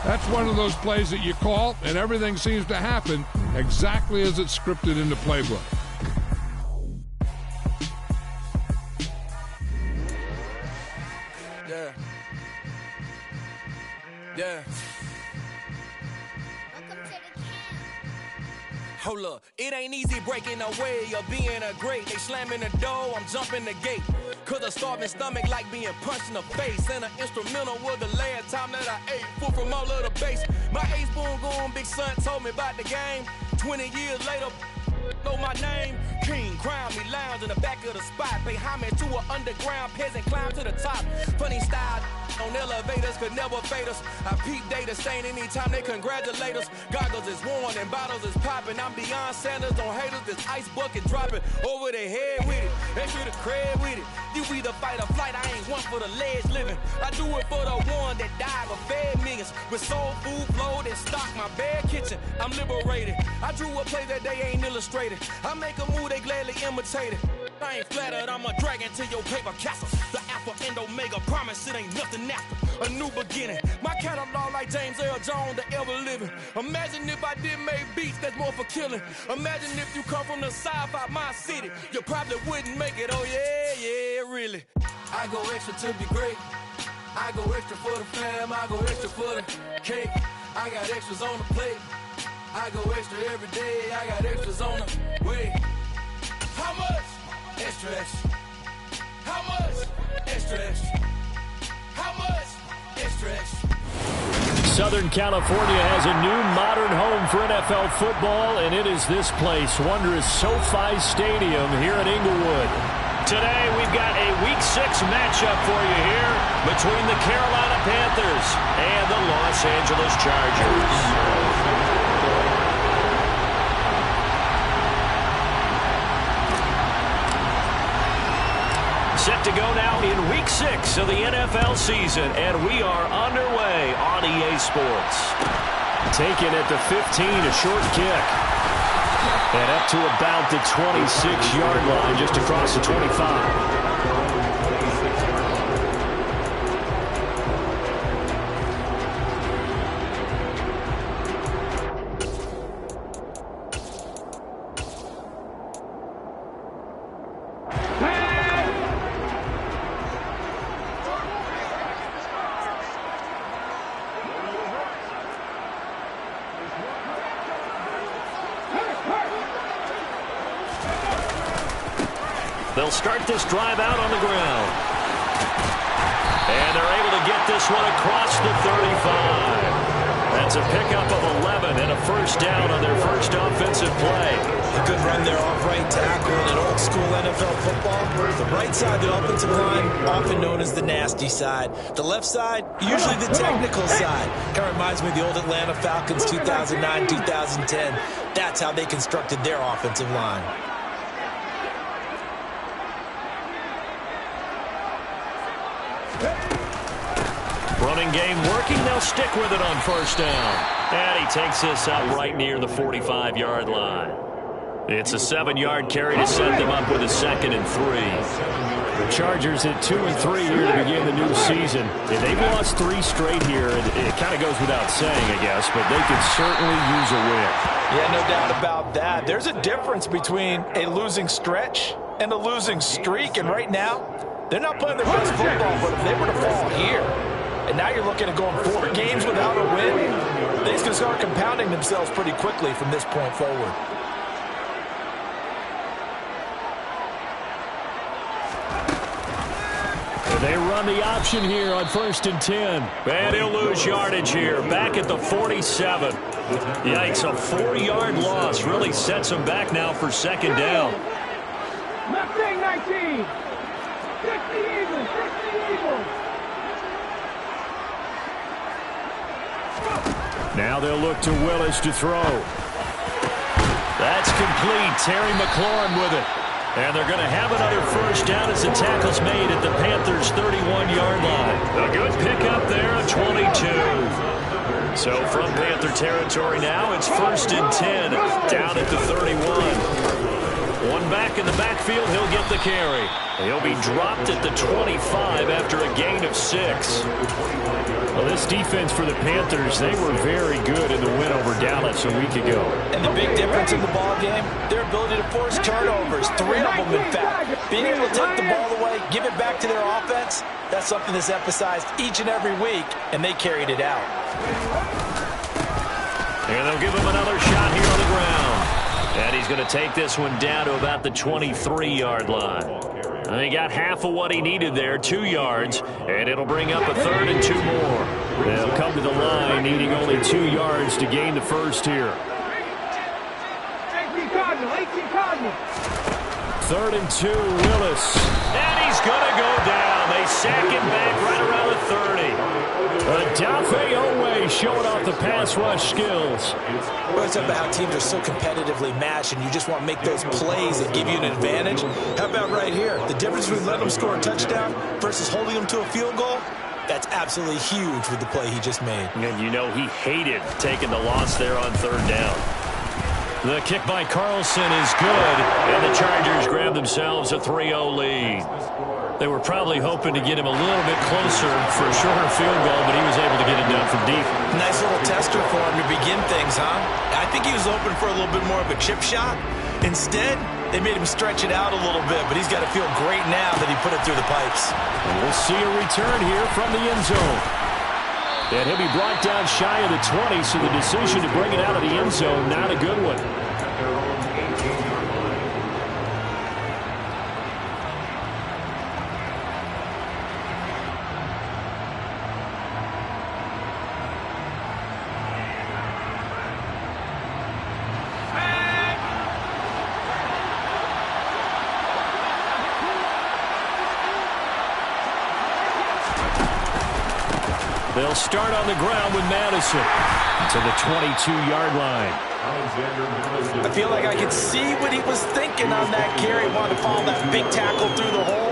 That's one of those plays that you call, and everything seems to happen exactly as it's scripted in the playbook. Yeah. Yeah. Hold up, it ain't easy breaking away or being a great. They slamming the door, I'm jumping the gate. Cause a starving stomach like being punched in the face. And an instrumental was the last time that I ate food from all of the base. My ace boom going, big son told me about the game. 20 years later, know my name. King, crown me, lounge in the back of the spot. Pay homage to an underground peasant, climb to the top. Funny style on elevators could never fade us. I peep data stain anytime they congratulate us. Goggles is worn and bottles is popping. I'm beyond Sanders, don't haters. This ice bucket dropping over their head with it. Extra the cred with it. You either fight or flight. I ain't one for the ledge living. I do it for the one that died but fed millions. With soul food flowed and stock my bad kitchen. I'm liberated. I drew a play that they ain't illustrated. I make a move they gladly imitate it. I ain't flattered, I'm a dragon to your paper castle. The Alpha and Omega, promise it ain't nothing after. A new beginning. My catalog like James Earl Jones, the ever living. Imagine if I did make beats that's more for killing. Imagine if you come from the south out my city. You probably wouldn't make it, oh yeah, really. I go extra to be great. I go extra for the fam, I go extra for the cake. I got extras on the plate. I go extra every day, I got extras on the way. How much? Extra, extra. How much? Extra, extra. How much? Extra, extra. Southern California has a new modern home for NFL football, and it is this place, wondrous SoFi Stadium here in Inglewood. Today, we've got a Week 6 matchup for you here between the Carolina Panthers and the Los Angeles Chargers. Set to go now in Week 6 of the NFL season, and we are underway on EA Sports. Taken at the 15, a short kick. And up to about the 26-yard line, just across the 25. They'll start this drive out on the ground. And they're able to get this one across the 35. That's a pickup of 11 and a first down on their first offensive play. A good run there off right tackle in old school NFL football. The right side of the offensive line, often known as the nasty side. The left side, usually the technical side. Kind of reminds me of the old Atlanta Falcons 2009-2010. That's how they constructed their offensive line. Running game working. They'll stick with it on first down. And he takes this up right near the 45-yard line. It's a 7-yard carry to set them up with a 2nd and 3. The Chargers at 2-3 here to begin the new season. And they've lost 3 straight here. It kind of goes without saying, I guess, but they could certainly use a win. Yeah, no doubt about that. There's a difference between a losing stretch and a losing streak. And right now, they're not playing their best football, but if they were to fall here, and now you're looking at going 4 games without a win, they're going to start compounding themselves pretty quickly from this point forward. They run the option here on 1st and 10. And he'll lose yardage here. Back at the 47. Yikes, a 4-yard loss really sets him back now for 2nd down. Left wing 19. 60 Eagles. 60 Eagles. Now they'll look to Willis to throw. That's complete. Terry McLaurin with it. And they're going to have another first down as the tackle's made at the Panthers' 31-yard line. A good pickup there, a 22. So from Panther territory now, it's 1st and 10 down at the 31. One back in the backfield, he'll get the carry. He'll be dropped at the 25 after a gain of 6. Well, this defense for the Panthers, they were very good in the win over Dallas a week ago. And the big difference in the ball game, their ability to force turnovers, 3 of them in fact. Being able to take the ball away, give it back to their offense, that's something that's emphasized each and every week, and they carried it out. And they'll give him another shot here on the ground. And he's going to take this one down to about the 23-yard line. And he got half of what he needed there, 2 yards, and it'll bring up a 3rd and 2 more. They'll come to the line needing only 2 yards to gain the first here. 18 Cardinal. 3rd and 2, Willis. And he's going to go down. They sack him back right around the 30. Odafe Oweh showing off the pass rush skills. Well, it's about how teams are so competitively matched, and you just want to make those plays that give you an advantage. How about right here? The difference between letting them score a touchdown versus holding them to a field goal, that's absolutely huge with the play he just made. And you know he hated taking the loss there on 3rd down. The kick by Carlson is good, and the Chargers grab themselves a 3-0 lead. They were probably hoping to get him a little bit closer for a shorter field goal, but he was able to get it done from deep. Nice little tester for him to begin things, huh? I think he was hoping for a little bit more of a chip shot. Instead, they made him stretch it out a little bit, but he's got to feel great now that he put it through the pipes. And we'll see a return here from the end zone. And he'll be brought down shy of the 20, so the decision to bring it out of the end zone, not a good one. They'll start on the ground with Madison to the 22-yard line. I feel like I could see what he was thinking on that carry. Wanted to follow that big tackle through the hole.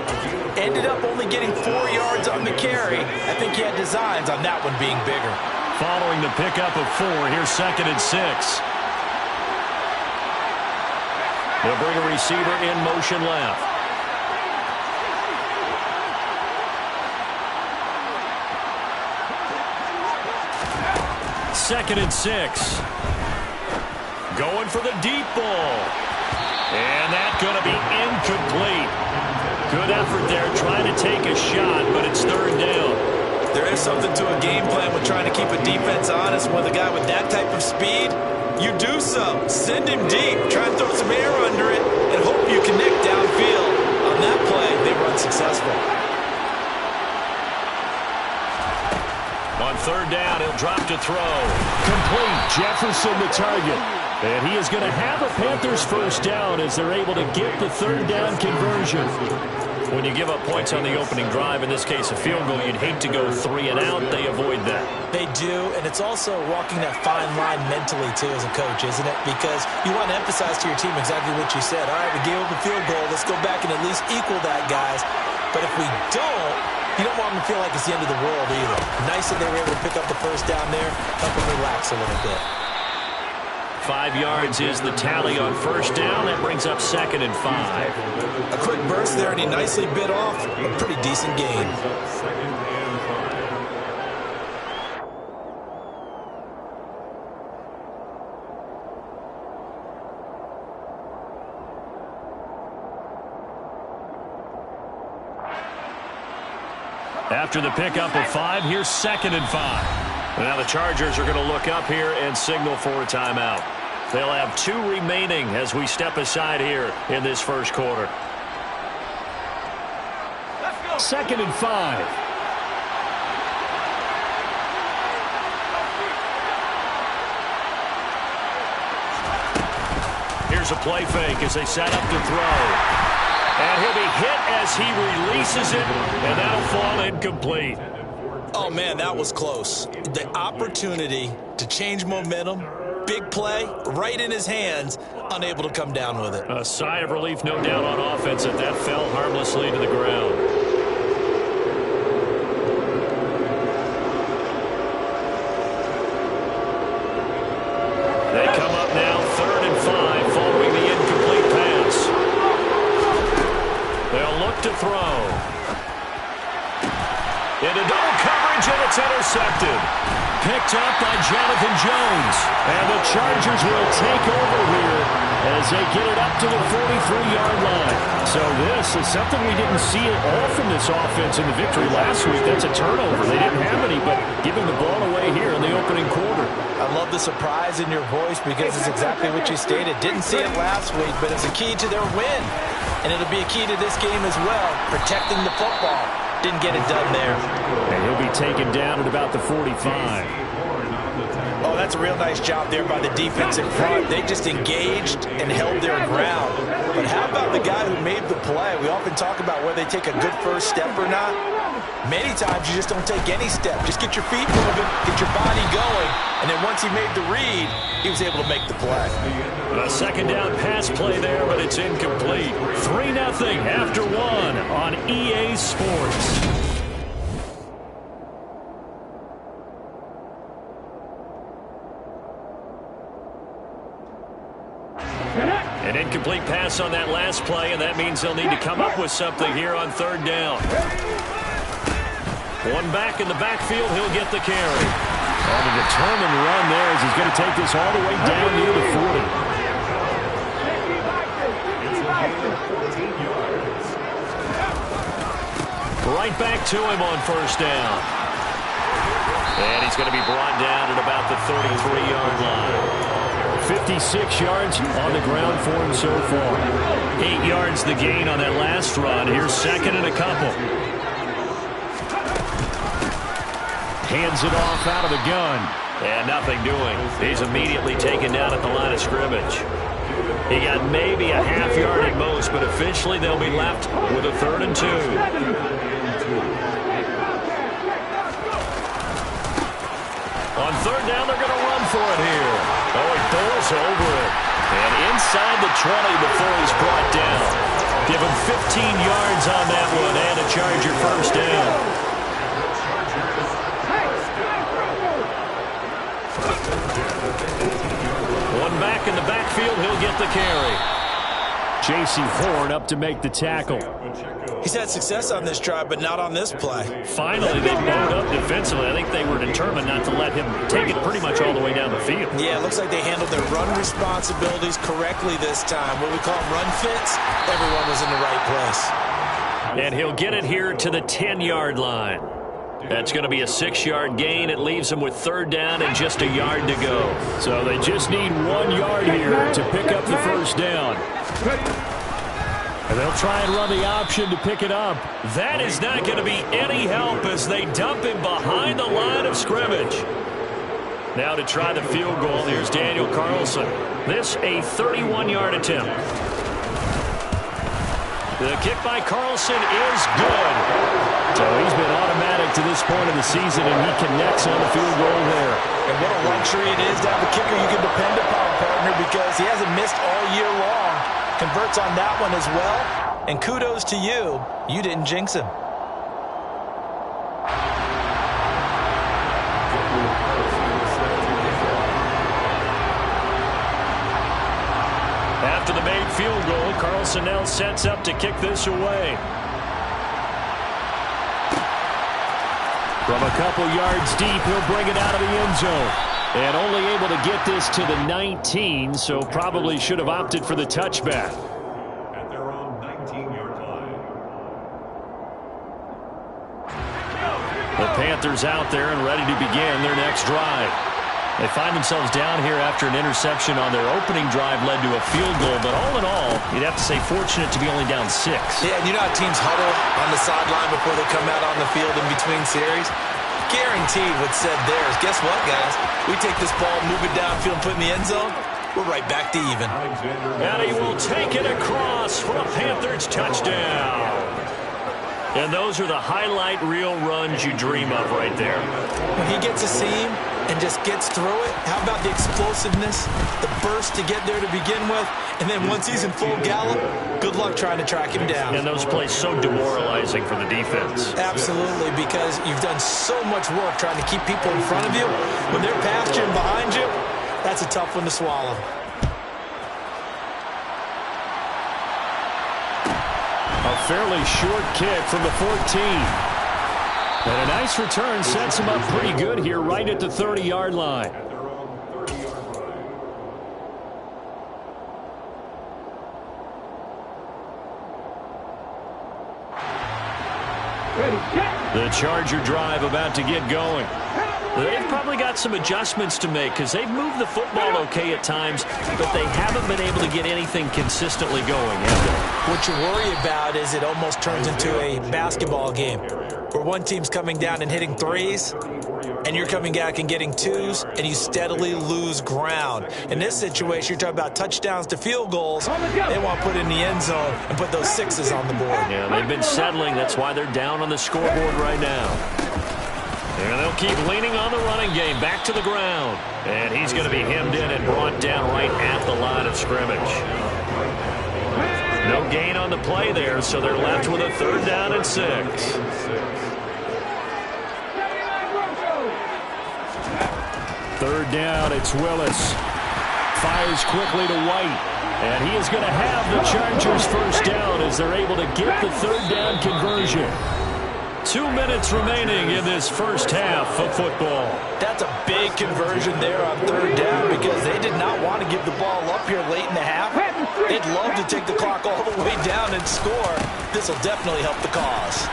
Ended up only getting 4 yards on the carry. I think he had designs on that one being bigger. Following the pickup of 4, here's 2nd and 6. They'll bring a receiver in motion left. 2nd and 6. Going for the deep ball. And that's going to be incomplete. Good effort there trying to take a shot, but it's 3rd down. There is something to a game plan with trying to keep a defense honest. With a guy with that type of speed, you do so. Send him deep. Try and throw some air under it and hope you connect downfield. On that play, they were unsuccessful. On 3rd down, he'll drop to throw. Complete. Jefferson the target. And he is going to have a Panthers first down as they're able to get the 3rd down conversion. When you give up points on the opening drive, in this case a field goal, you'd hate to go 3 and out. They avoid that. They do, and it's also walking that fine line mentally, too, as a coach, isn't it? Because you want to emphasize to your team exactly what you said. All right, we gave up a field goal. Let's go back and at least equal that, guys. But if we don't, you don't want them to feel like it's the end of the world either. Nice that they were able to pick up the first down there, help them relax a little bit. 5 yards is the tally on 1st down. That brings up 2nd and 5. A quick burst there, and he nicely bit off a pretty decent gain. After the pickup of 5, here's 2nd and 5. Now the Chargers are going to look up here and signal for a timeout. They'll have 2 remaining as we step aside here in this first quarter. 2nd and 5. Here's a play fake as they set up to throw. And he'll be hit as he releases it, and that'll fall incomplete. Oh, man, that was close. The opportunity to change momentum, big play, right in his hands, unable to come down with it. A sigh of relief, no doubt, on offense that fell harmlessly to the ground. They come up now, 3rd and 5, following the incomplete pass. Into double coverage, and it's intercepted. Picked up by Jonathan Jones. And the Chargers will take over here as they get it up to the 43-yard line. So this is something we didn't see at all from this offense in the victory last week. That's a turnover. They didn't have any, but giving the ball away here in the opening quarter. I love the surprise in your voice because it's exactly what you stated. Didn't see it last week, but it's a key to their win. And it'll be a key to this game as well, protecting the football. Didn't get it done there. And he'll be taken down at about the 45. Oh, that's a real nice job there by the defense in front. They just engaged and held their ground. But how about the guy who made the play? We often talk about whether they take a good first step or not. Many times you just don't take any step. Just get your feet moving, get your body going, and then once he made the read, he was able to make the play. A second down pass play there, but it's incomplete. 3-0 after one on EA Sports. An incomplete pass on that last play, and that means they'll need to come up with something here on third down. One back in the backfield, he'll get the carry. And a determined run there as he's going to take this all the way down near the 40. Right back to him on first down. And he's going to be brought down at about the 33-yard line. 56 yards on the ground for him so far. 8 yards the gain on that last run. Here's second and a couple. Hands it off out of the gun. And nothing doing. He's immediately taken down at the line of scrimmage. He got maybe a half yard at most, but officially they'll be left with a 3rd and 2. On third down, they're going to run for it here. Oh, he bowls over it. And inside the 20 before he's brought down. Give him 15 yards on that one and a Charger first down. One back in the backfield, he'll get the carry. J.C. Horn up to make the tackle. He's had success on this drive, but not on this play. Finally, they bowed up defensively. I think they were determined not to let him take it pretty much all the way down the field. Yeah, it looks like they handled their run responsibilities correctly this time. What we call run fits, everyone was in the right place. And he'll get it here to the 10-yard line. That's going to be a 6-yard gain. It leaves them with third down and just a yard to go. So they just need 1 yard here to pick up the first down. And they'll try and run the option to pick it up. That is not going to be any help as they dump him behind the line of scrimmage. Now to try the field goal, here's Daniel Carlson. This a 31-yard attempt. The kick by Carlson is good. So he's been automatic to this point of the season, and he connects on the field goal there. And what a luxury it is to have a kicker you can depend upon, partner, because he hasn't missed all year long. Converts on that one as well. And kudos to you. You didn't jinx him. After the made field goal, Carlson now sets up to kick this away. From a couple yards deep, he'll bring it out of the end zone. And only able to get this to the 19, so probably should have opted for the touchback. At their own 19-yard line. The Panthers out there and ready to begin their next drive. They find themselves down here after an interception on their opening drive led to a field goal, but all in all, you'd have to say fortunate to be only down 6. Yeah, and you know how teams huddle on the sideline before they come out on the field in between series? Guaranteed what's said there is, guess what, guys? We take this ball, move it downfield, put it in the end zone, we're right back to even. And he will take it across for a Panthers touchdown. And those are the highlight reel runs you dream of right there. When he gets a seam and just gets through it, how about the explosiveness, the burst to get there to begin with, and then once he's in full gallop, good luck trying to track him down. And those plays so demoralizing for the defense. Absolutely, because you've done so much work trying to keep people in front of you. When they're past you and behind you, that's a tough one to swallow. A fairly short kick from the 14. And a nice return sets him up pretty good here right at the 30-yard line. The Charger drive about to get going. They've probably got some adjustments to make because they've moved the football okay at times, but they haven't been able to get anything consistently going, have they? What you worry about is it almost turns into a basketball game where one team's coming down and hitting threes, and you're coming back and getting twos, and you steadily lose ground. In this situation, you're talking about touchdowns to field goals. They want to put it in the end zone and put those sixes on the board. Yeah, they've been settling. That's why they're down on the scoreboard right now. And they'll keep leaning on the running game back to the ground. And he's going to be hemmed in and brought down right at the line of scrimmage. No gain on the play there, so they're left with a 3rd down and 6. 3rd down, it's Willis. Fires quickly to White. And he is going to have the Chargers 1st down as they're able to get the 3rd down conversion. 2 minutes remaining in this first half of football. That's a big conversion there on 3rd down because they did not want to give the ball up here late in the half. They'd love to take the clock all the way down and score. This will definitely help the cause.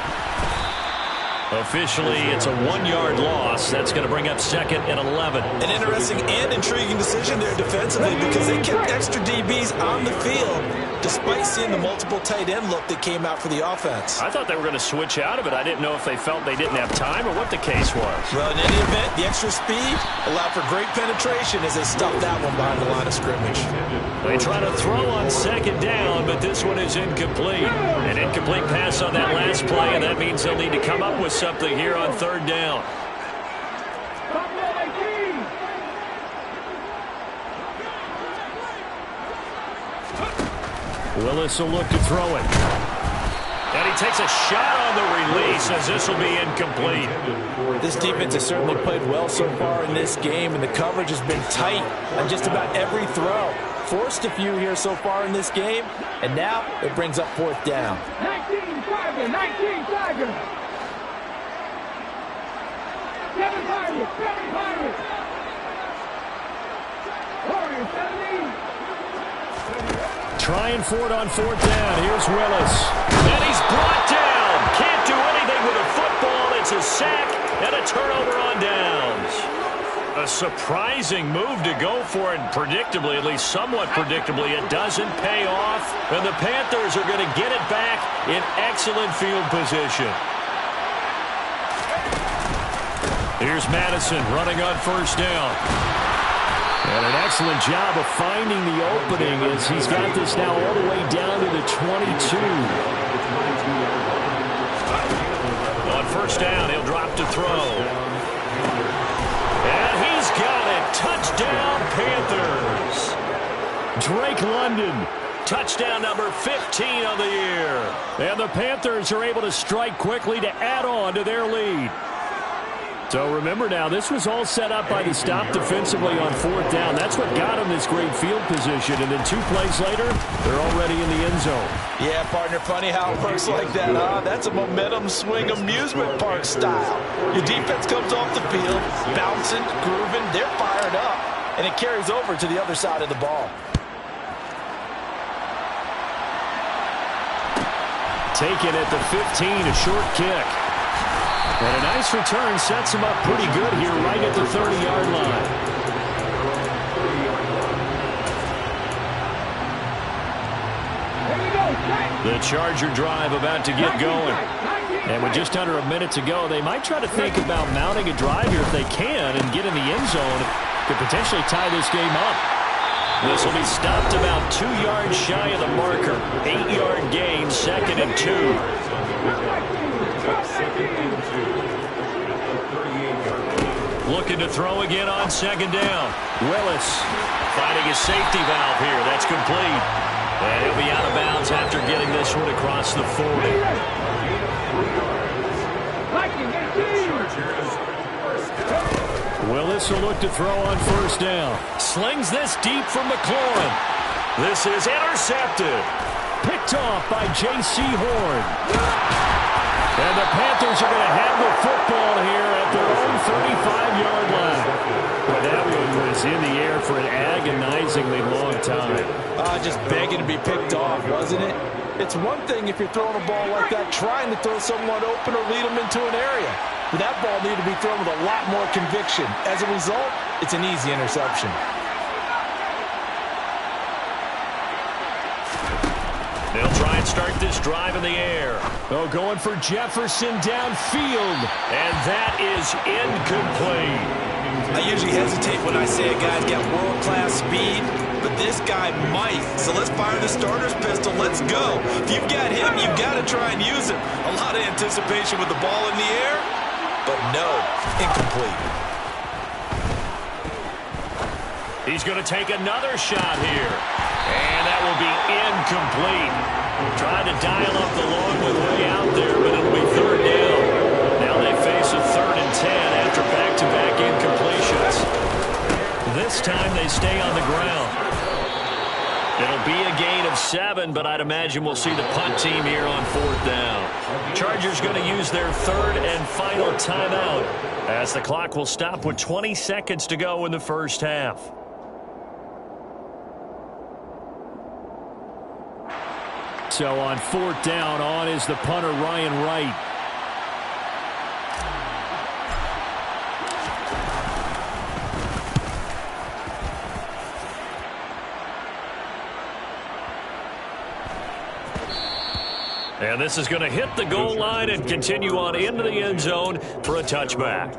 Officially, it's a 1-yard loss. That's going to bring up 2nd and 11. An interesting and intriguing decision there defensively because they kept extra DBs on the field despite seeing the multiple tight end look that came out for the offense. I thought they were going to switch out of it. I didn't know if they felt they didn't have time or what the case was. Well, in any event, the extra speed allowed for great penetration as they stuffed that one behind the line of scrimmage. They try to throw on 2nd down, but this one is incomplete. An incomplete pass on that last play, and that means they'll need to come up with something here on 3rd down. Willis will look to throw it. And he takes a shot on the release as this will be incomplete. This defense has certainly played well so far in this game, and the coverage has been tight on just about every throw. Forced a few here so far in this game, and now it brings up 4th down. 19 Tiger, 19 Tiger. 7 Pirates, 7 Pirates. Warriors, 17. Trying for it on 4th down. Here's Willis. And he's brought down. Can't do anything with a football. It's a sack and a turnover on downs. A surprising move to go for it. Predictably, at least somewhat predictably, it doesn't pay off. And the Panthers are going to get it back in excellent field position. Here's Madison running on 1st down. And an excellent job of finding the opening as he's got this now all the way down to the 22. On 1st down, he'll drop to throw. And he's got it. Touchdown, Panthers. Drake London. Touchdown number 15 of the year. And the Panthers are able to strike quickly to add on to their lead. So remember now, this was all set up by the stop defensively on 4th down. That's what got them this great field position. And then 2 plays later, they're already in the end zone. Yeah, partner, funny how it works like that, huh? That's a momentum swing amusement park style. Your defense comes off the field, bouncing, grooving, they're fired up, and it carries over to the other side of the ball. Taken at the 15, a short kick. And a nice return sets him up pretty good here right at the 30-yard line. The Charger drive about to get going. And with just under a minute to go, they might try to think about mounting a drive here if they can and get in the end zone to potentially tie this game up. This will be stopped about 2 yards shy of the marker. 8-yard gain, 2nd and 2. Looking to throw again on 2nd down. Willis finding his safety valve here. That's complete. And he'll be out of bounds after getting this one across the 40. Willis will look to throw on 1st down. Slings this deep from McLaurin. This is intercepted. Picked off by J.C. Horn. And the Panthers are going to have the football there for an agonizingly long time. Just begging to be picked off, wasn't it? It's one thing if you're throwing a ball like that, trying to throw someone open or lead them into an area. But that ball needed to be thrown with a lot more conviction. As a result, it's an easy interception. They'll try and start this drive in the air. Oh, going for Jefferson downfield. And that is incomplete. I usually hesitate when I say a guy's got world-class speed, but this guy might. So let's fire the starter's pistol. Let's go. If you've got him, you've got to try and use him. A lot of anticipation with the ball in the air, but no, incomplete. He's going to take another shot here. And that will be incomplete. Trying to dial up the long one way out there, but it'll be third down. Now they face a 3rd and 10 after back-to-back incompletions. This time they stay on the ground. It'll be a gain of 7, but I'd imagine we'll see the punt team here on 4th down. Chargers going to use their 3rd and final timeout as the clock will stop with 20 seconds to go in the first half. So on 4th down, on is the punter, Ryan Wright. And this is going to hit the goal line and continue on into the end zone for a touchback.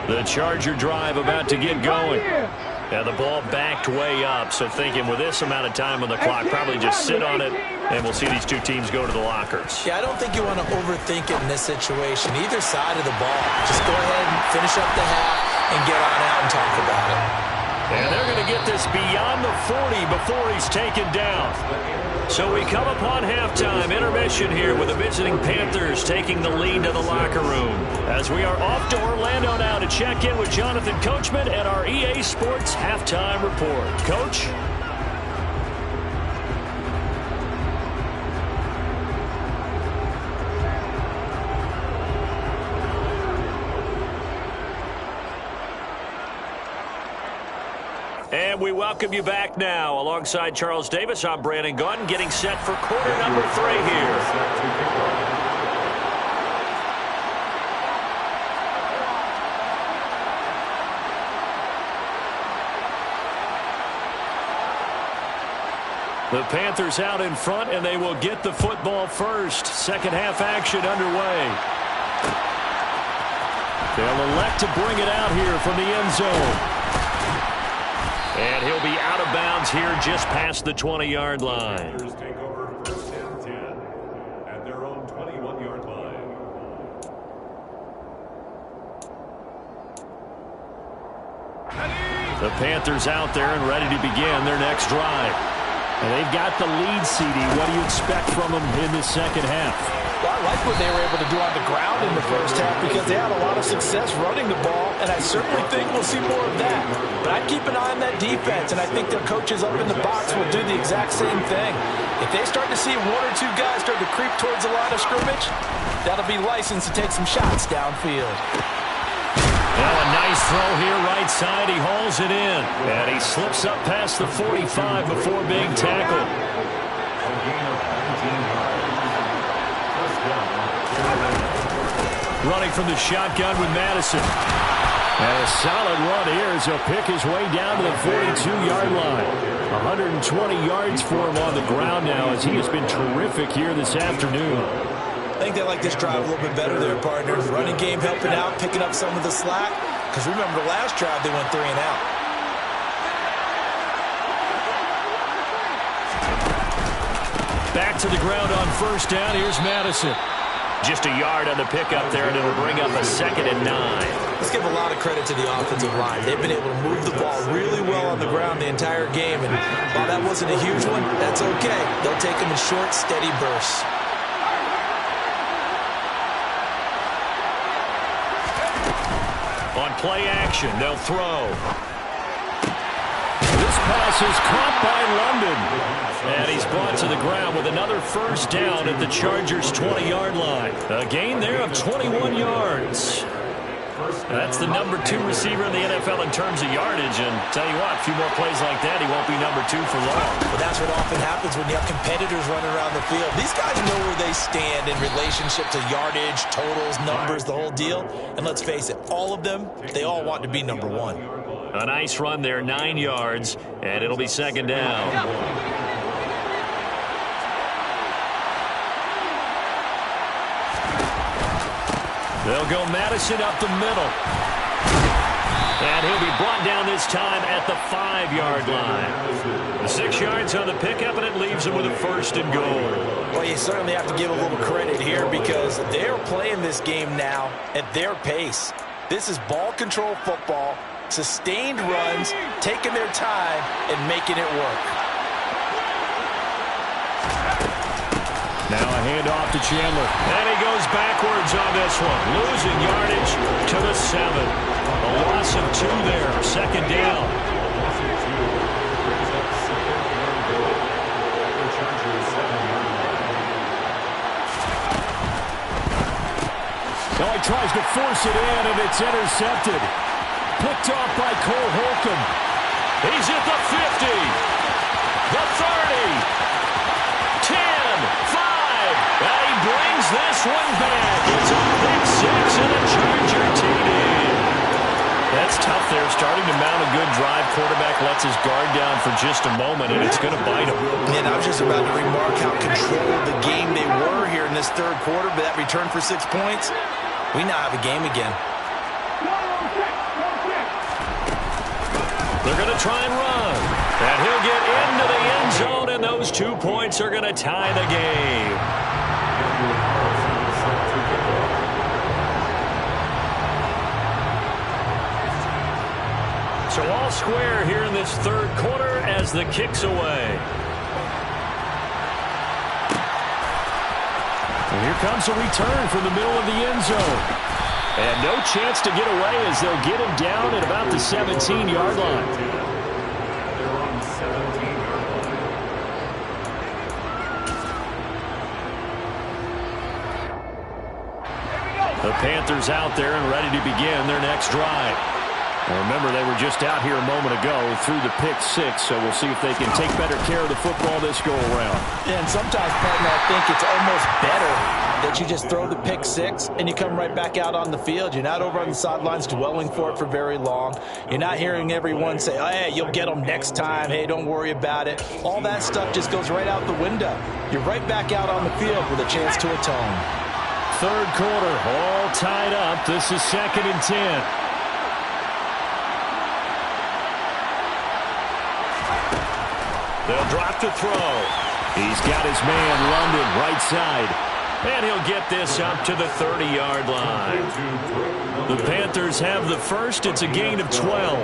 The Charger drive about to get going. And the ball backed way up, so thinking with this amount of time on the clock, probably just sit on it, and we'll see these two teams go to the lockers. Yeah, I don't think you want to overthink it in this situation. Either side of the ball. Just go ahead and finish up the half and get on out and talk about it. And they're going to get this beyond the 40 before he's taken down. So we come upon halftime intermission here with the visiting Panthers taking the lead to the locker room. As we are off to Orlando now to check in with Jonathan Coachman and our EA Sports Halftime Report. Coach? And we welcome you back now. Alongside Charles Davis, I'm Brandon Gunn, getting set for quarter number 3 here. The Panthers out in front, and they will get the football first. Second half action underway. They'll elect to bring it out here from the end zone. And he'll be out of bounds here just past the 20-yard line. Take over 1st and 10 at their own 21-yard line. The Panthers out there and ready to begin their next drive. And they've got the lead, CD. What do you expect from them in the second half? Well, I like what they were able to do on the ground in the first half because they had a lot of success running the ball, and I certainly think we'll see more of that. But I'd keep an eye on that defense, and I think their coaches up in the box will do the exact same thing. If they start to see 1 or 2 guys start to creep towards the line of scrimmage, that'll be licensed to take some shots downfield. Well, a nice throw here right side. He hauls it in. And he slips up past the 45 before being tackled. Running from the shotgun with Madison. And a solid run here as he'll pick his way down to the 42-yard line. 120 yards for him on the ground now as he has been terrific here this afternoon. I think they like this drive a little bit better there, partner. Running game helping out, picking up some of the slack. Because remember, the last drive they went 3 and out. Back to the ground on first down. Here's Madison. Just a yard on the pickup there, and it'll bring up a 2nd and 9. Let's give a lot of credit to the offensive line. They've been able to move the ball really well on the ground the entire game. And while that wasn't a huge one, that's okay. They'll take them in short, steady bursts. On play action, they'll throw. This pass is caught by London. And he's brought to the ground with another first down at the Chargers' 20-yard line. A gain there of 21 yards. That's the number 2 receiver in the NFL in terms of yardage. And tell you what, a few more plays like that, he won't be number 2 for long. Well, that's what often happens when you have competitors running around the field. These guys know where they stand in relationship to yardage, totals, numbers, the whole deal. And let's face it, all of them, they all want to be number 1. A nice run there, 9 yards, and it'll be second down. They'll go Madison up the middle. And he'll be brought down this time at the 5-yard line. The 6 yards on the pickup, and it leaves him with a 1st and goal. Well, you certainly have to give a little credit here because they're playing this game now at their pace. This is ball control football, sustained runs, taking their time, and making it work. Now a handoff to Chandler. And he goes backwards on this one. Losing yardage to the 7. A loss of 2 there. Second down. Now he tries to force it in, and it's intercepted. Picked off by Cole Holcomb. He's at the 50. The 30. 10. 5. And he brings this one back. It's a pick 6 and a Charger TD. That's tough there. Starting to mount a good drive. Quarterback lets his guard down for just a moment, and it's going to bite him. And I was just about to remark how controlled the game they were here in this third quarter, but that return for 6 points, we now have a game again. They're going to try and run. And he'll get into the end zone, and those 2 points are going to tie the game. So all square here in this third quarter as the kick's away. And here comes a return from the middle of the end zone. And no chance to get away as they'll get him down at about the 17-yard line. The Panthers out there and ready to begin their next drive. Well, remember, they were just out here a moment ago through the pick 6, so we'll see if they can take better care of the football this go-around. And sometimes, partner, I think it's almost better that you just throw the pick 6 and you come right back out on the field. You're not over on the sidelines dwelling for it for very long. You're not hearing everyone say, oh, hey, you'll get them next time. Hey, don't worry about it. All that stuff just goes right out the window. You're right back out on the field with a chance to atone. Third quarter, all tied up. This is 2nd and 10. They'll drop to throw. He's got his man, London, right side. And he'll get this up to the 30-yard line. The Panthers have the first. It's a gain of 12.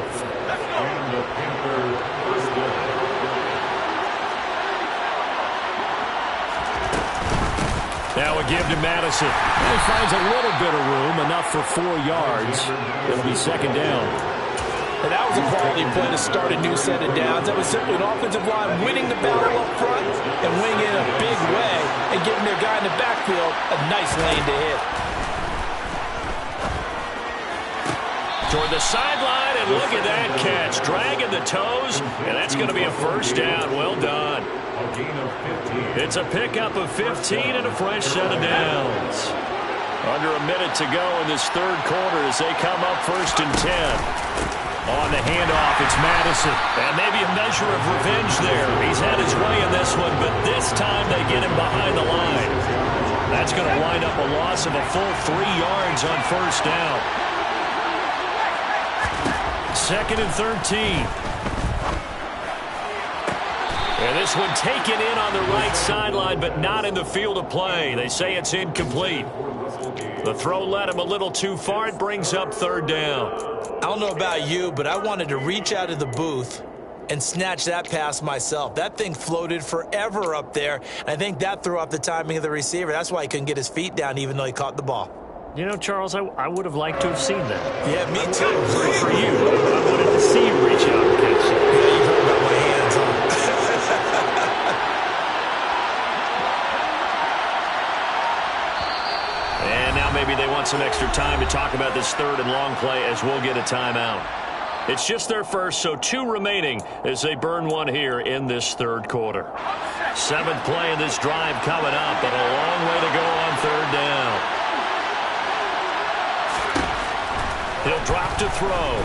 Now a give to Madison. And he finds a little bit of room, enough for 4 yards. It'll be second down. And that was a quality play to start a new set of downs. That was simply an offensive line winning the battle up front and winning it in a big way and giving their guy in the backfield a nice lane to hit. Toward the sideline, and look at that catch. Dragging the toes, and that's going to be a first down. Well done. It's a pickup of 15 and a fresh set of downs. Under a minute to go in this third quarter as they come up 1st and 10. On the handoff, it's Madison. And maybe a measure of revenge there. He's had his way in this one, but this time they get him behind the line. That's going to wind up a loss of a full 3 yards on first down. 2nd and 13. And this one taken in on the right sideline, but not in the field of play. They say it's incomplete. The throw led him a little too far. It brings up 3rd down. I don't know about you, but I wanted to reach out of the booth and snatch that pass myself. That thing floated forever up there. I think that threw off the timing of the receiver. That's why he couldn't get his feet down even though he caught the ball. You know, Charles, I would have liked to have seen that. Yeah, me too. For you, I wanted to see you reach out and catch it. Yeah, you've heard about my hands, huh? maybe they want some extra time to talk about this third and long play as we'll get a timeout. It's just their first, so 2 remaining as they burn one here in this third quarter. 7th play of this drive coming up, but a long way to go on third down. He'll drop to throw.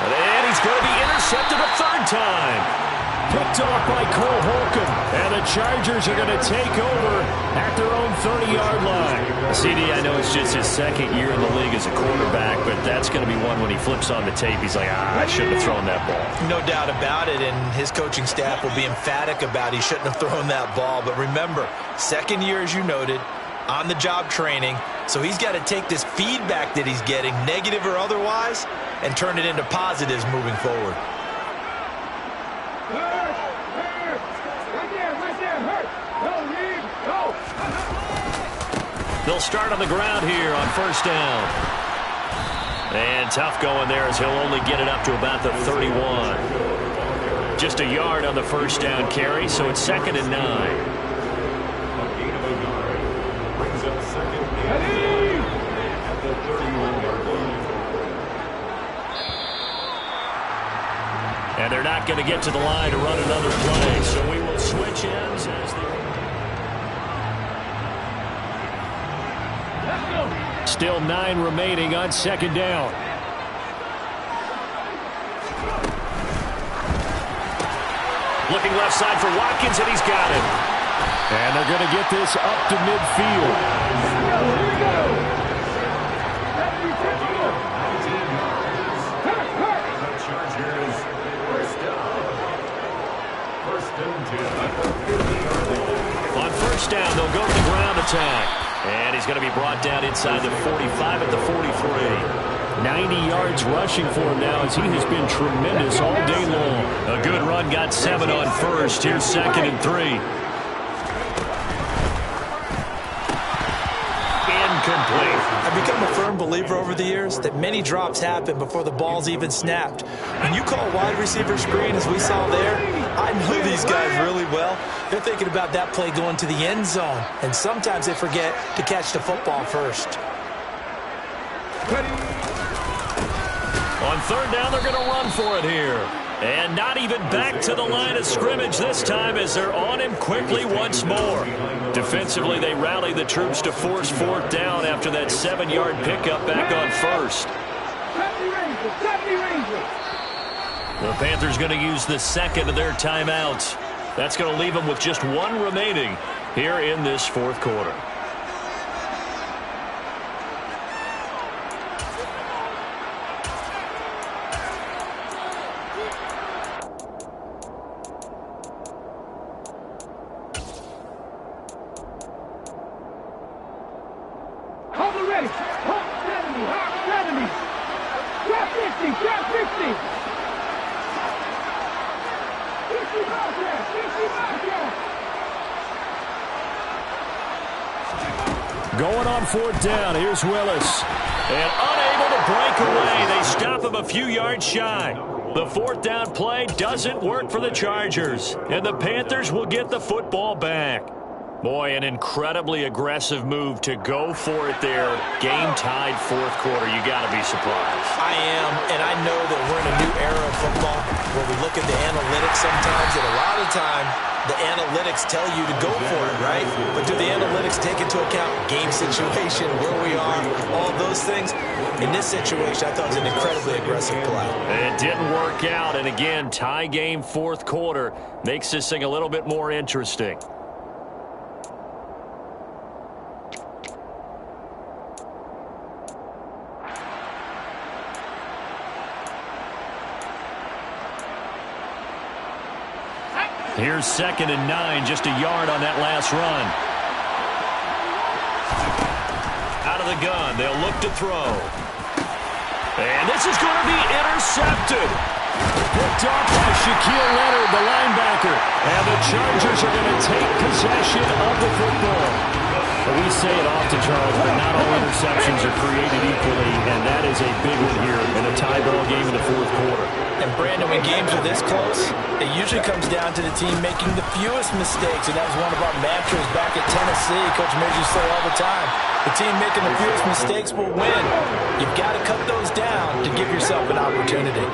And he's going to be intercepted a third time. Picked off by Cole Holcomb. And the Chargers are going to take over at their own 30-yard line. CD, I know it's just his second year in the league as a quarterback, but that's going to be one when he flips on the tape. He's like, I shouldn't have thrown that ball. No doubt about it, and his coaching staff will be emphatic about he shouldn't have thrown that ball. But remember, second year, as you noted, on-the-job training, so he's got to take this feedback that he's getting, negative or otherwise, and turn it into positives moving forward. They'll start on the ground here on first down. And tough going there as he'll only get it up to about the 31. Just a yard on the first down carry, so it's 2nd and 9. A gain of a yard brings up 2nd and 9 at the 31-yard line. And they're not going to get to the line to run another play, so we will switch ends as the... Still 9 remaining on 2nd down. Looking left side for Watkins, and he's got it. And they're going to get this up to midfield. The Chargers first down. 1st and 10. On first down, they'll go to the ground attack. And he's going to be brought down inside the 45 at the 43. 90 yards rushing for him now as he has been tremendous all day long. A good run, got 7 on first. Here's 2nd and 3. Incomplete. I've become a firm believer over the years that many drops happen before the ball's even snapped. When you call wide receiver screen, as we saw there, I know these guys really well. They're thinking about that play going to the end zone, and sometimes they forget to catch the football first. On third down, they're going to run for it here. And not even back to the line of scrimmage this time as they're on him quickly once more. Defensively, they rally the troops to force 4th down after that 7-yard pickup back on first. The Panthers going to use the 2nd of their timeouts. That's going to leave them with just 1 remaining here in this 4th quarter. Going on 4th down, here's Willis. And unable to break away, they stop him a few yards shy. The 4th down play doesn't work for the Chargers, and the Panthers will get the football back. Boy, an incredibly aggressive move to go for it there. Game-tied 4th quarter. You got to be surprised. I am, and I know that we're in a new era of football where we look at the analytics sometimes, and a lot of the time, the analytics tell you to go for it, right? But do the analytics take into account game situation, where we are, all those things? In this situation, I thought it was an incredibly aggressive play. It didn't work out, and again, tie game 4th quarter makes this thing a little bit more interesting. Here's 2nd and 9, just a yard on that last run. Out of the gun, they'll look to throw. And this is going to be intercepted. Picked off by Shaquille Leonard, the linebacker. And the Chargers are going to take possession of the football. Well, we say it often, Charles, but not all interceptions are created equally, and that is a big one here in a tie ball game in the 4th quarter. And, Brandon, when games are this close, it usually comes down to the team making the fewest mistakes, and that was one of our mantras back at Tennessee. Coach Midge used to say all the time, the team making the fewest mistakes will win. You've got to cut those down to give yourself an opportunity.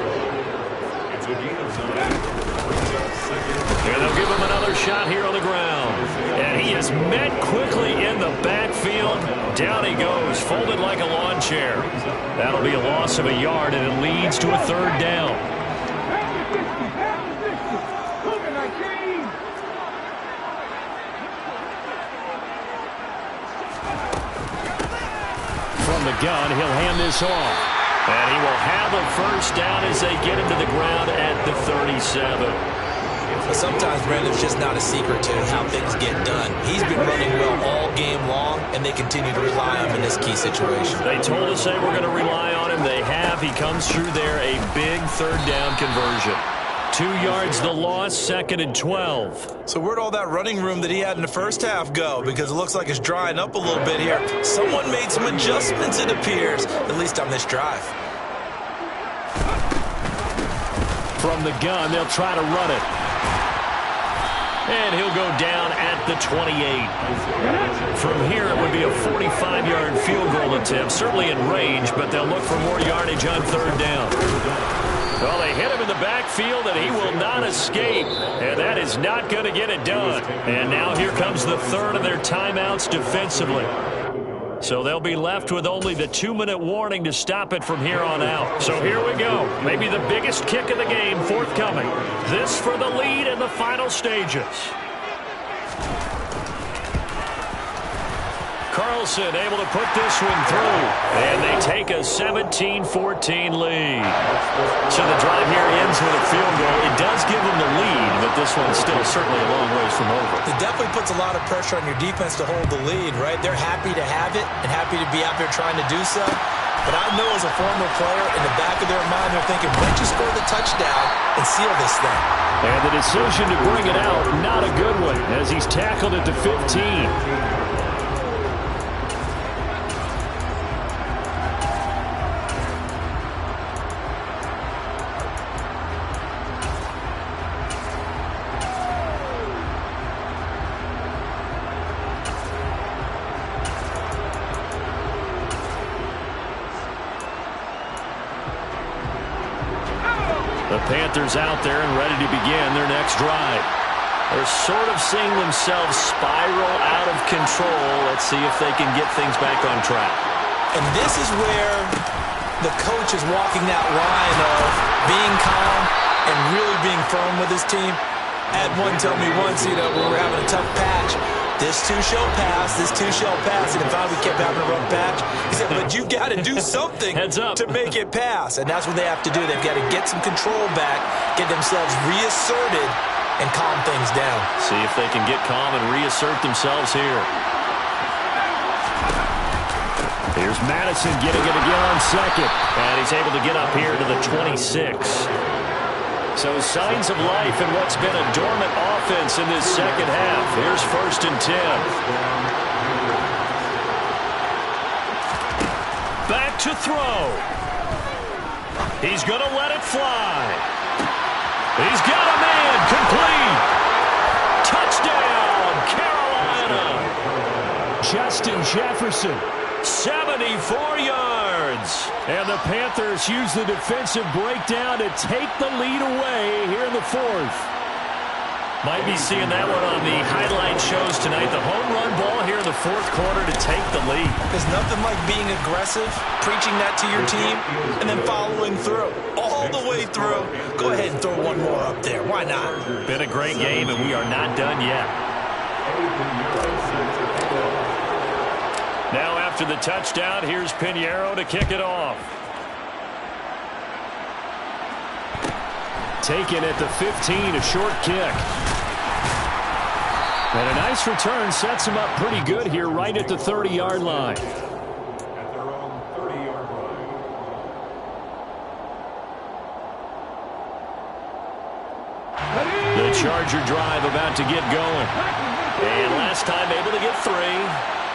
And they'll give him another shot here on the ground. And he is met quickly in the backfield. Down he goes, folded like a lawn chair. That'll be a loss of a yard, and it leads to a third down. From the gun, he'll hand this off. And he will have a first down as they get him to the ground at the 37. But sometimes, Brandon, it's just not a secret to how things get done. He's been running well all game long, and they continue to rely on him in this key situation. They told us they were going to rely on him. They have. He comes through there, a big third down conversion. 2 yards the loss, 2nd and 12. So where'd all that running room that he had in the first half go? Because it looks like it's drying up a little bit here. Someone made some adjustments, it appears, at least on this drive. From the gun, they'll try to run it. And he'll go down at the 28. From here, it would be a 45-yard field goal attempt, certainly in range, but they'll look for more yardage on third down. Well, they hit him in the backfield, and he will not escape. And that is not going to get it done. And now here comes the third of their timeouts defensively. So they'll be left with only the 2-minute warning to stop it from here on out. So here we go. Maybe the biggest kick of the game forthcoming. This for the lead in the final stages. Carlson able to put this one through. And they take a 17-14 lead. So the drive here ends with a field goal. It does give them the lead, but this one's still certainly a long ways from over. It definitely puts a lot of pressure on your defense to hold the lead, right? They're happy to have it and happy to be out there trying to do so. But I know as a former player, in the back of their mind, they're thinking, why don't you score the touchdown and seal this thing? And the decision to bring it out, not a good one, as he's tackled at the 15. Panthers out there and ready to begin their next drive. They're sort of seeing themselves spiral out of control. Let's see if they can get things back on track. And this is where the coach is walking that line of being calm and really being firm with his team. I had one tell me once, when we were having a tough patch, this too shall pass, this too shall pass. And finally we kept having a rough patch. He said, but you got to do something to make it pass. And that's what they have to do. They've got to get some control back, get themselves reasserted, and calm things down. See if they can get calm and reassert themselves here. Here's Madison getting it again on second. And he's able to get up here to the 26. So signs of life in what's been a dormant offense in this second half. Here's 1st and 10. Back to throw. He's going to let it fly. He's got a man. Complete. Touchdown, Carolina. Justin Jefferson. 74 yards. And the Panthers use the defensive breakdown to take the lead away here in the 4th. Might be seeing that one on the highlight shows tonight. The home run ball here in the 4th quarter to take the lead. There's nothing like being aggressive, preaching that to your team, and then following through. All the way through. Go ahead and throw one more up there. Why not? Been a great game, and we are not done yet. Now after the touchdown, here's Pinheiro to kick it off. Taken at the 15, a short kick. And a nice return sets him up pretty good here right at the 30-yard line. At their own 30-yard line. The Charger drive about to get going. And last time able to get 3.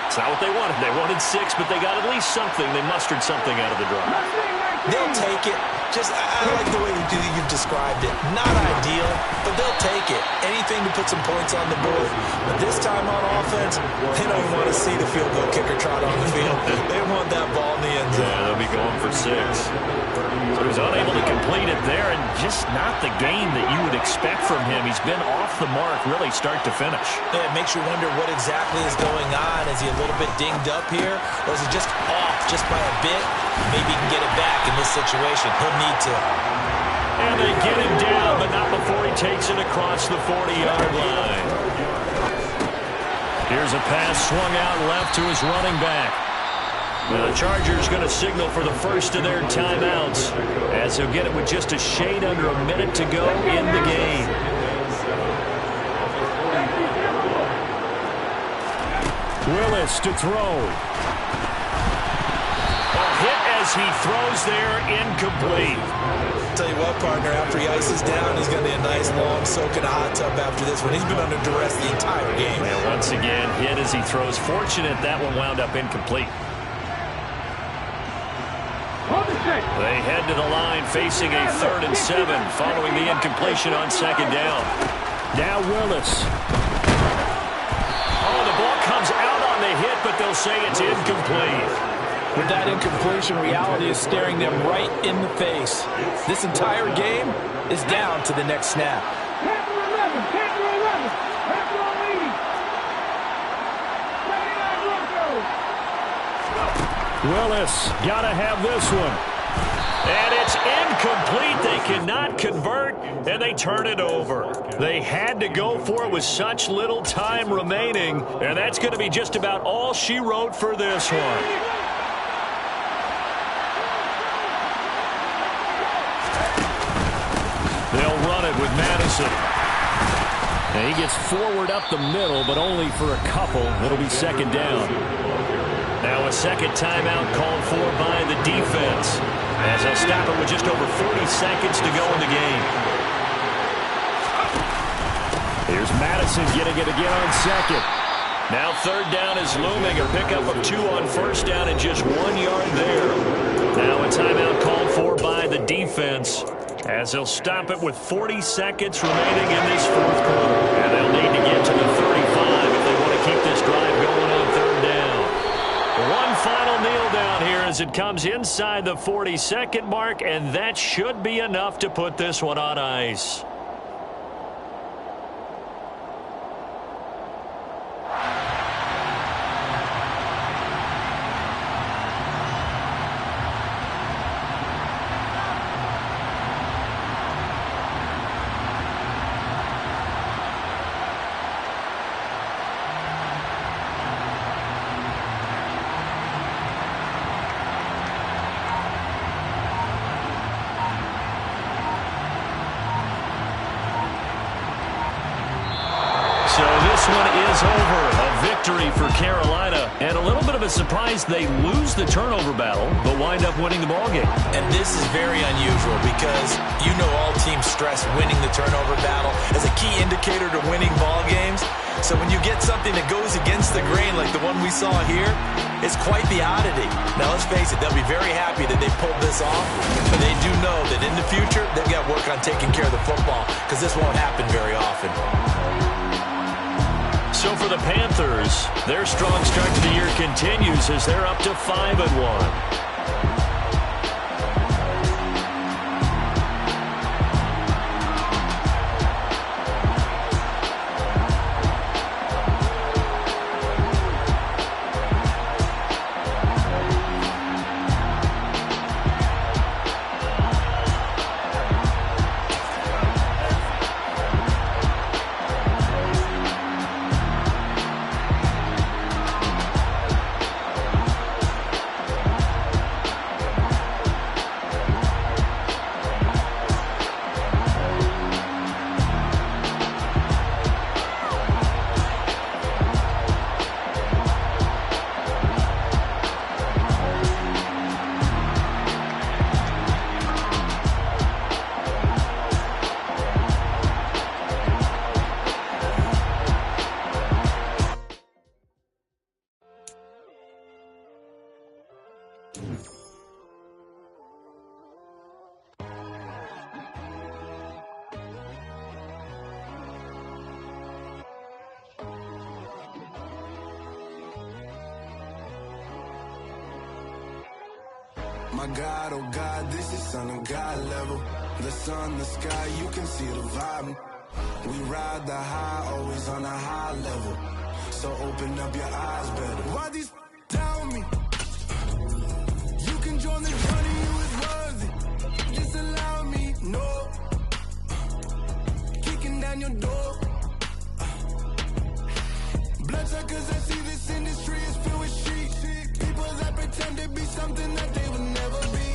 It's not what they wanted. They wanted 6, but they got at least something. They mustered something out of the drive. They'll take it. I like the way you've described it. Not ideal, but they'll take it. Anything to put some points on the board. But this time on offense, they don't want to see the field goal kicker trot on the field. They want that ball in the end zone. Yeah, they'll be going for 6. So he's unable to complete it there, and just not the game that you would expect from him. He's been off the mark really start to finish. Yeah, it makes you wonder what exactly is going on. Is he a little bit dinged up here, or is he just off just by a bit? Maybe he can get it back in this situation. He'll need to. And they get him down, but not before he takes it across the 40-yard line. Here's a pass swung out left to his running back. Now the Chargers going to signal for the first of their timeouts as he'll get it with just a shade under a minute to go in the game. Willis to throw. A hit as he throws there, incomplete. Tell you what, partner, after he ices down, he's going to be a nice, long soak in a hot tub after this one. He's been under duress the entire game. And once again, hit as he throws. Fortunate that one wound up incomplete. They head to the line facing a 3rd and 7 following the incompletion on 2nd down. Now Willis. Oh, the ball comes out on the hit, but they'll say it's incomplete. With that incompletion, reality is staring them right in the face. This entire game is down to the next snap. Willis, gotta have this one. And it's incomplete. They cannot convert, and they turn it over. They had to go for it with such little time remaining, and that's going to be just about all she wrote for this one. They'll run it with Madison. And he gets forward up the middle, but only for a couple. It'll be 2nd down. Now a second timeout called for by the defense, as they'll stop it with just over 40 seconds to go in the game. Here's Madison getting it again on 2nd. Now 3rd down is looming. A pickup of 2 on 1st down and just 1 yard there. Now a timeout called for by the defense, as they'll stop it with 40 seconds remaining in this 4th quarter. And they'll need to get to the 35 if they want to keep this drive going on 3rd down. One final kneel down here as it comes inside the 40-second mark, and that should be enough to put this one on ice. So this one is over. A victory for Carolina. And a little bit of a surprise they lose the turnover battle, but wind up winning the ballgame. And this is very unusual because you know all teams stress winning the turnover battle as a key indicator to winning ball games. So when you get something that goes against the grain like the one we saw here, it's quite the oddity. Now let's face it, they'll be very happy that they pulled this off, but they do know that in the future they've got work on taking care of the football because this won't happen very often. So for the Panthers, their strong start to the year continues as they're up to 5-1. My God, oh God, this is Son of God level. The sun, the sky, you can see the vibe. We ride the high, always on a high level. So open up your eyes better. Why these tell me? You can join the journey, you is worthy. Just allow me, no. Kicking down your door. Bloodsuckers, I see this industry is filled with sheep. People that pretend to be something that they would never be.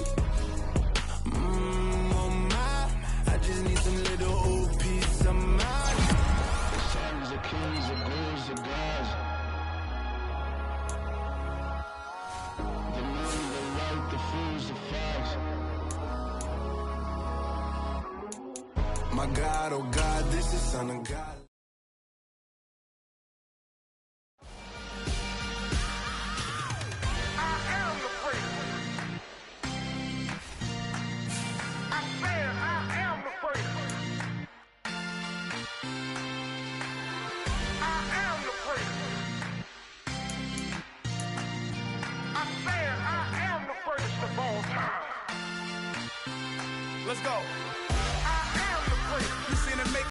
Oh my, I just need some little old peace of mind. The sons of kings, the ghouls, the gods. The men, the right, the fools, the facts. My God, oh God, this is Son of God. Let's go.